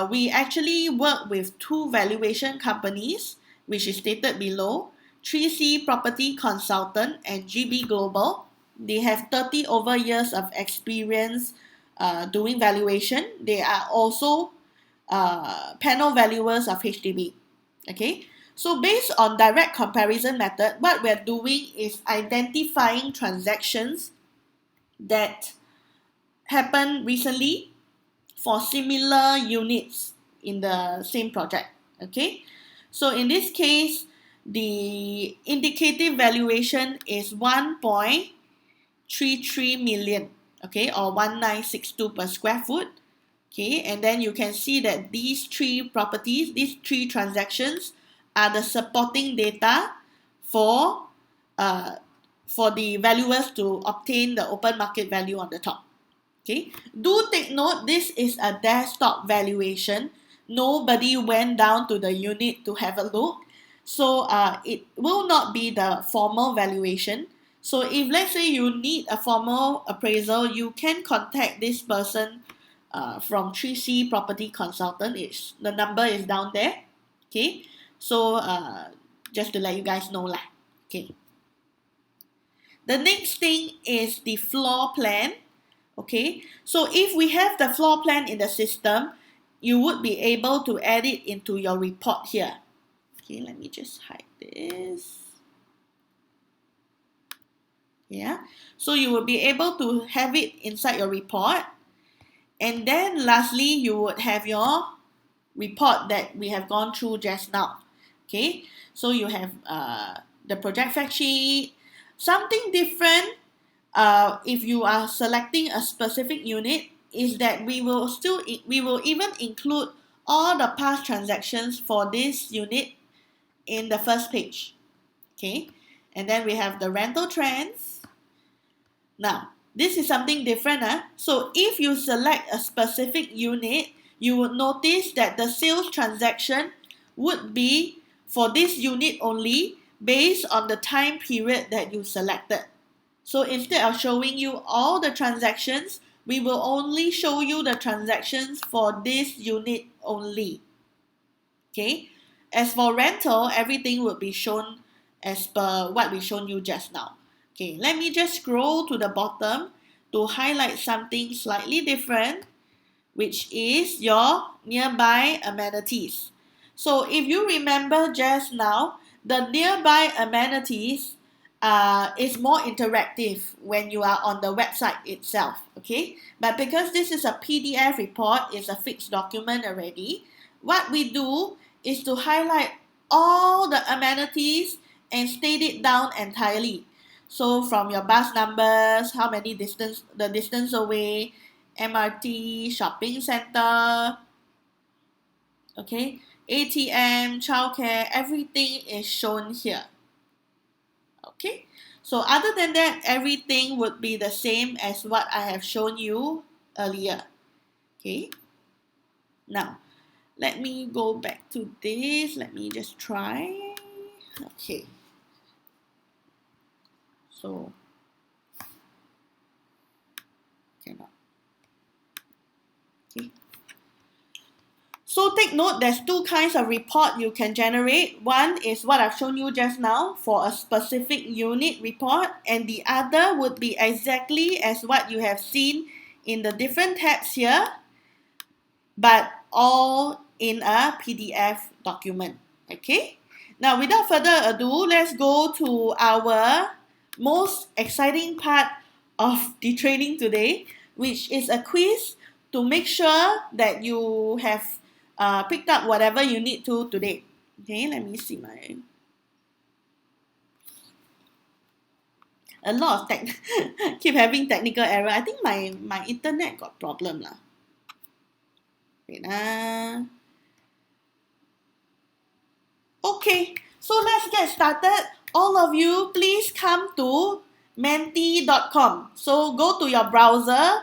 S1: we actually work with two valuation companies, which is stated below: 3C Property Consultant and GB Global. They have 30 over years of experience doing valuation. They are also panel valuers of HDB. Okay, so based on direct comparison method, what we're doing is identifying transactions that happened recently for similar units in the same project. Okay, so in this case, the indicative valuation is 1.33 million, okay, or 1962 per square foot. Okay, and then you can see that these three properties, these three transactions are the supporting data for the valuers to obtain the open market value on the top. Okay, do take note, this is a desktop valuation. Nobody went down to the unit to have a look. So it will not be the formal valuation. So if let's say you need a formal appraisal, you can contact this person from 3C Property Consultant. The number is down there. Okay, so just to let you guys know lah. Okay. The next thing is the floor plan. Okay, so if we have the floor plan in the system, you would be able to add it into your report here. Okay, let me just hide this. Yeah, so you will be able to have it inside your report. And then lastly, you would have your report that we have gone through just now. Okay, so you have the project fact sheet. Something different if you are selecting a specific unit is that we will even include all the past transactions for this unit in the first page. Okay, and then we have the rental trends. Now, this is something different. So if you select a specific unit, you would notice that the sales transaction would be for this unit only based on the time period that you selected. So instead of showing you all the transactions, we will only show you the transactions for this unit only. Okay. As for rental, everything will be shown as per what we shown you just now. Okay, let me just scroll to the bottom to highlight something slightly different, which is your nearby amenities. So if you remember just now, the nearby amenities is more interactive when you are on the website itself, okay? But because this is a PDF report, it's a fixed document already, what we do is to highlight all the amenities and state it down entirely. So from your bus numbers, how many the distance away, MRT, shopping center, okay, ATM, childcare, everything is shown here. Okay, so other than that, everything would be the same as what I have shown you earlier. Okay, now let me go back to this. Let me just try. Okay, so cannot. Okay. So take note, there's two kinds of report you can generate. One is what I've shown you just now for a specific unit report, and the other would be exactly as what you have seen in the different tabs here, but all in a PDF document. Okay. Now, without further ado, let's go to our most exciting part of the training today, which is a quiz to make sure that you have picked up whatever you need to today. Okay, let me see my... A lot of keep having technical error. I think my internet got problem lah. Wait. Okay, so let's get started. All of you, please come to menti.com. So go to your browser,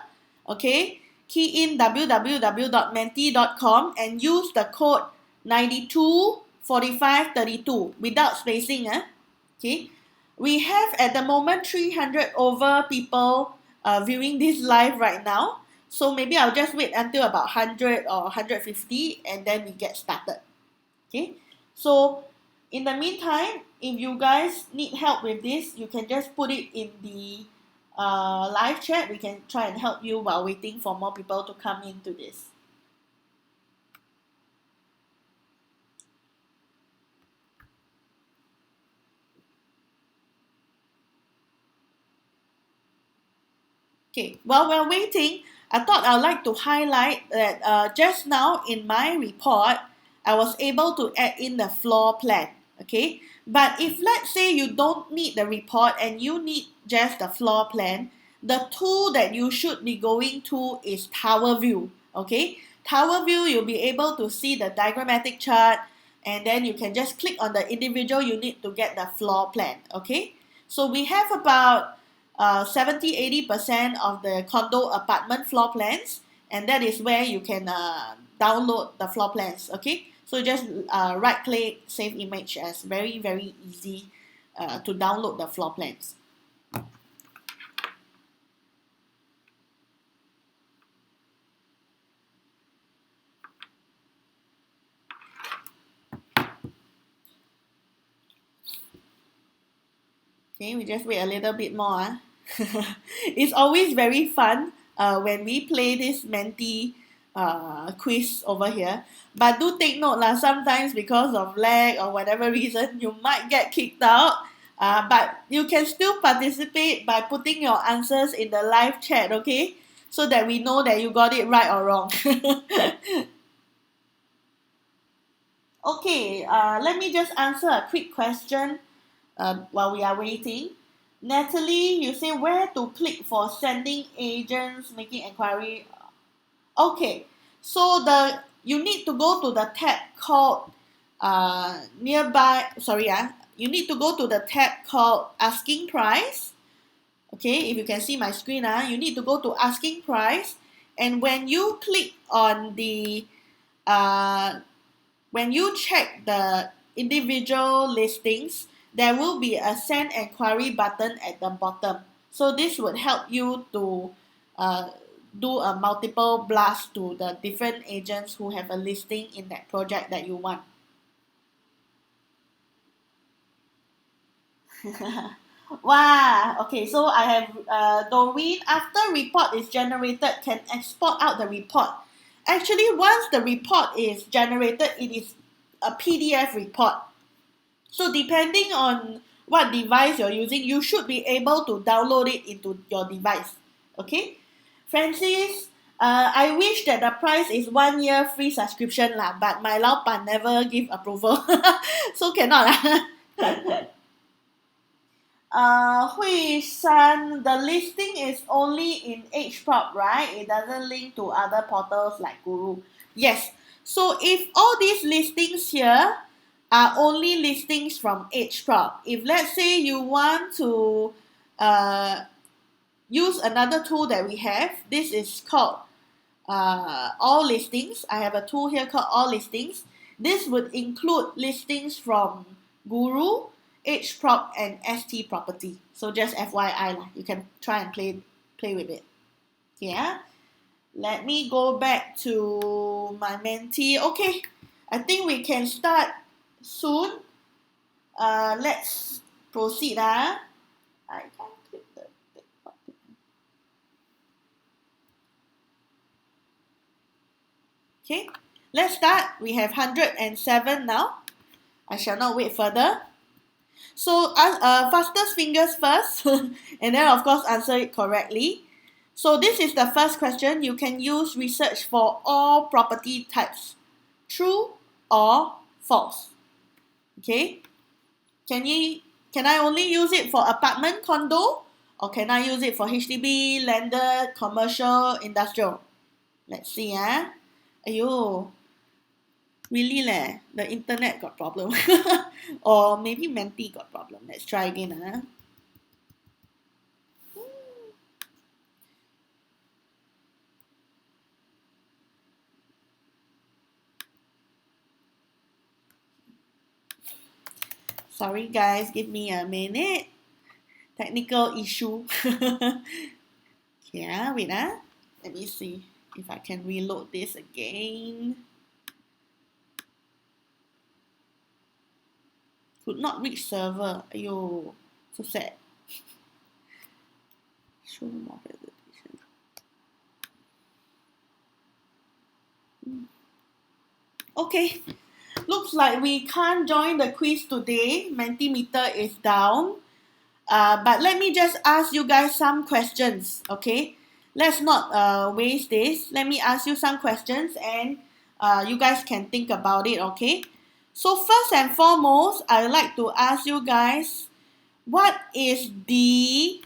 S1: okay? key in www.menti.com and use the code 924532 without spacing. Okay. We have at the moment 300 over people viewing this live right now. So maybe I'll just wait until about 100 or 150 and then we get started. Okay. So in the meantime, if you guys need help with this, you can just put it in the live chat. We can try and help you while waiting for more people to come into this. Okay, while we're waiting, I thought I'd like to highlight that just now in my report, I was able to add in the floor plan, okay? But if let's say you don't need the report and you need just the floor plan, the tool that you should be going to is Tower View, okay? Tower View, you'll be able to see the diagrammatic chart and then you can just click on the individual unit to get the floor plan, okay? So we have about 70-80% of the condo apartment floor plans, and that is where you can download the floor plans. Okay, so just right click save image as very easy to download the floor plans. Okay, we just wait a little bit more. It's always very fun when we play this Menti quiz over here. But do take note, sometimes because of lag or whatever reason, you might get kicked out. But you can still participate by putting your answers in the live chat, okay? So that we know that you got it right or wrong. Okay, let me just answer a quick question while we are waiting. Natalie, you say where to click for sending agents making inquiry. Okay, so you need to go to the tab called nearby. Sorry, you need to go to the tab called asking price. Okay, if you can see my screen, you need to go to asking price, and when you click on the when you check the individual listings, there will be a send enquiry button at the bottom. So this would help you to do a multiple blast to the different agents who have a listing in that project that you want. Wow, okay, so I have Doreen, after report is generated, can export out the report. Actually, once the report is generated, it is a PDF report. So depending on what device you're using, you should be able to download it into your device. Okay? Francis, I wish that the price is 1 year free subscription lah, but my 老板 never give approval. So cannot lah. Hui Shan, the listing is only in EdgeProp, right? It doesn't link to other portals like Guru. Yes. So if all these listings here are only listings from EdgeProp, if let's say you want to use another tool that we have, this is called All Listings. I have a tool here called All Listings. This would include listings from Guru, EdgeProp, and ST Property. So just FYI lah, you can try and play with it. Yeah. Let me go back to my Menti. Okay, I think we can start soon. Let's proceed. I can't click the button. Okay, let's start. We have 107 now. I shall not wait further. So fastest fingers first, and then of course answer it correctly. So this is the first question. You can use research for all property types. True or false? Okay. Can I only use it for apartment, condo? Or can I use it for HDB, landed, commercial, industrial? Let's see. Aiyo. Really leh, the internet got problem. Or maybe Menti got problem. Let's try again. Sorry guys, give me a minute. Technical issue. Yeah, wait let me see if I can reload this again. Could not reach server. Ayo, so sad. Show more presentation. Okay, looks like we can't join the quiz today. Mentimeter is down. But let me just ask you guys some questions, okay? Let's not waste this. Let me ask you some questions and you guys can think about it, okay? So first and foremost, I would like to ask you guys, what is the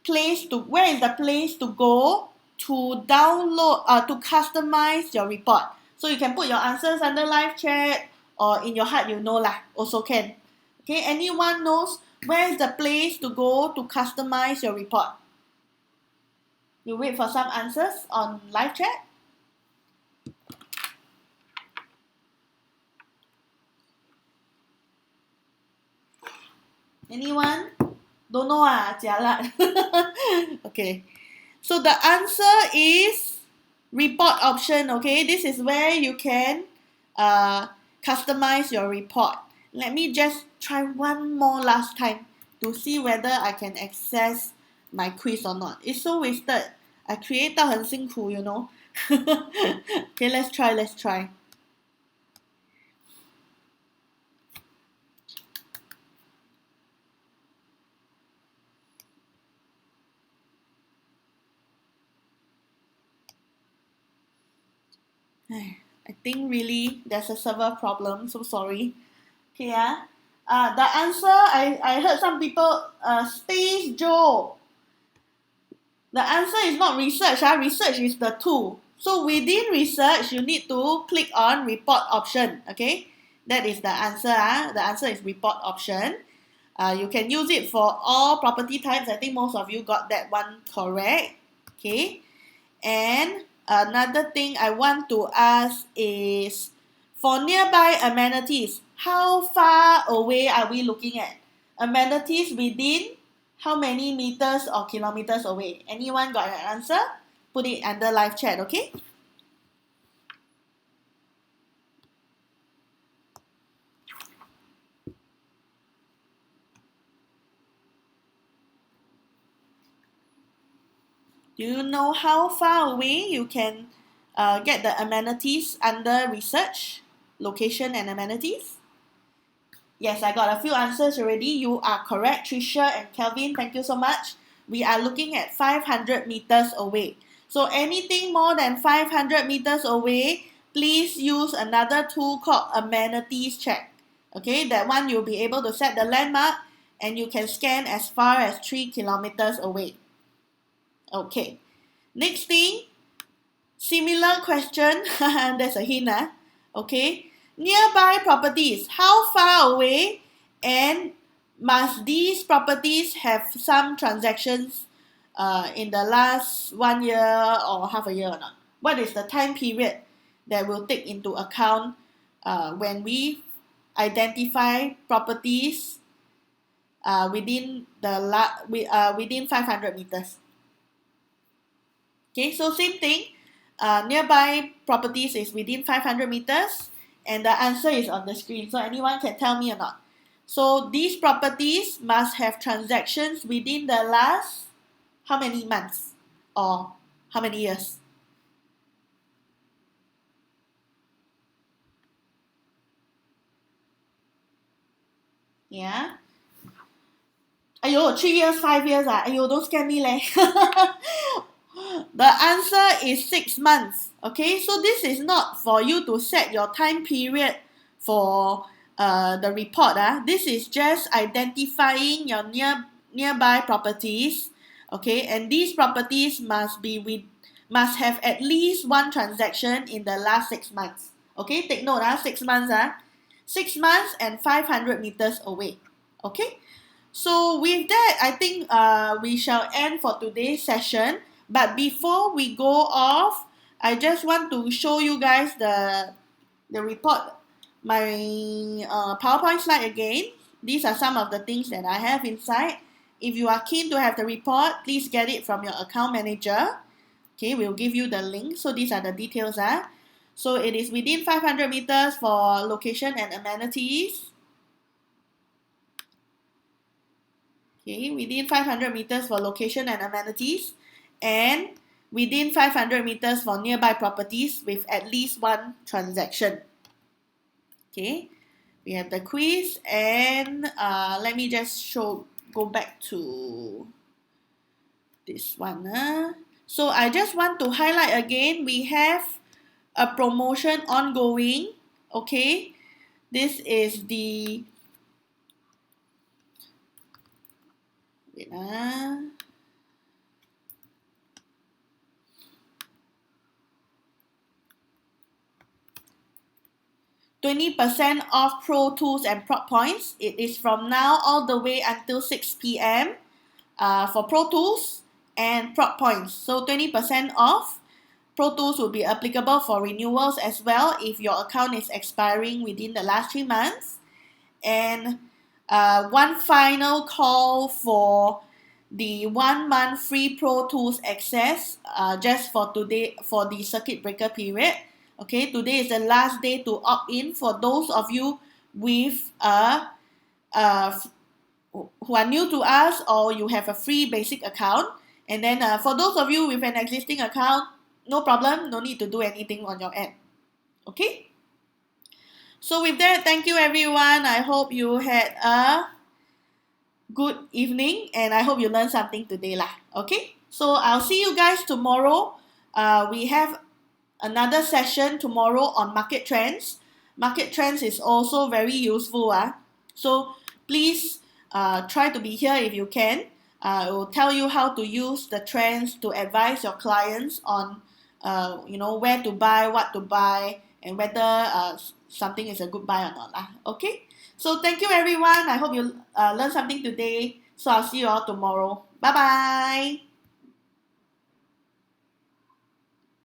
S1: place to, where is the place to go to download, to customize your report? So you can put your answers under live chat or in your heart, you know lah, also can. Okay, anyone knows where is the place to go to customize your report? You wait for some answers on live chat. Anyone? Don't know jialat. Okay, so the answer is report option, okay? This is where you can customize your report. Let me just try one more last time to see whether I can access my quiz or not. It's so wasted. I create 到很辛苦, you know. Okay, let's try. I think really there's a server problem, so sorry. Okay, the answer, I heard some people, Space Joe. The answer is not research, research is the tool. So within research, you need to click on report option, okay? That is the answer, the answer is report option. You can use it for all property types. I think most of you got that one correct, okay? And another thing I want to ask is, for nearby amenities, how far away are we looking at? Amenities within how many meters or kilometers away? Anyone got an answer? Put it under live chat, okay? Do you know how far away you can get the amenities under research, location and amenities? Yes, I got a few answers already. You are correct, Trisha and Kelvin. Thank you so much. We are looking at 500 meters away. So anything more than 500 meters away, please use another tool called amenities check. Okay, that one you'll be able to set the landmark and you can scan as far as 3 kilometers away. Okay, next thing, similar question. That's a hint, okay. Nearby properties, how far away, and must these properties have some transactions in the last 1 year or half a year or not? What is the time period that will take into account when we identify properties within within 500 meters? Okay, so same thing. Nearby properties is within 500 meters, and the answer is on the screen. So anyone can tell me or not? So these properties must have transactions within the last how many months or how many years? Yeah. Ayo, 3 years, 5 years. Ayo, don't scare me leh. The answer is 6 months. Okay, so this is not for you to set your time period for the report. This is just identifying your nearby properties. Okay, and these properties must have at least one transaction in the last 6 months. Okay, take note, 6 months. 6 months and 500 meters away. Okay, so with that, I think we shall end for today's session. But before we go off, I just want to show you guys the report, my PowerPoint slide again. these are some of the things that I have inside. If you are keen to have the report, please get it from your account manager. Okay, we'll give you the link. So these are the details. So it is within 500 meters for location and amenities. Okay, within 500 meters for location and amenities, and within 500 meters for nearby properties with at least one transaction. Okay, we have the quiz, and let me just go back to this one. So I just want to highlight again, we have a promotion ongoing. Okay, this is the, wait, 20% off Pro Tools and Prop Points. It is from now all the way until 6 p.m. For Pro Tools and Prop Points. So 20% off. Pro Tools will be applicable for renewals as well if your account is expiring within the last 3 months. And one final call for the 1 month free Pro Tools access just for today, for the circuit breaker period. Okay, today is the last day to opt in for those of you with who are new to us, or you have a free basic account. And then for those of you with an existing account, no problem, no need to do anything on your end. Okay? So with that, thank you everyone. I hope you had a good evening, and I hope you learned something today lah. Okay? So I'll see you guys tomorrow. We have another session tomorrow on market trends. Market trends is also very useful. So please try to be here if you can. It will tell you how to use the trends to advise your clients on where to buy, what to buy, and whether something is a good buy or not. Okay? So thank you everyone. I hope you learned something today. So I'll see you all tomorrow. Bye-bye.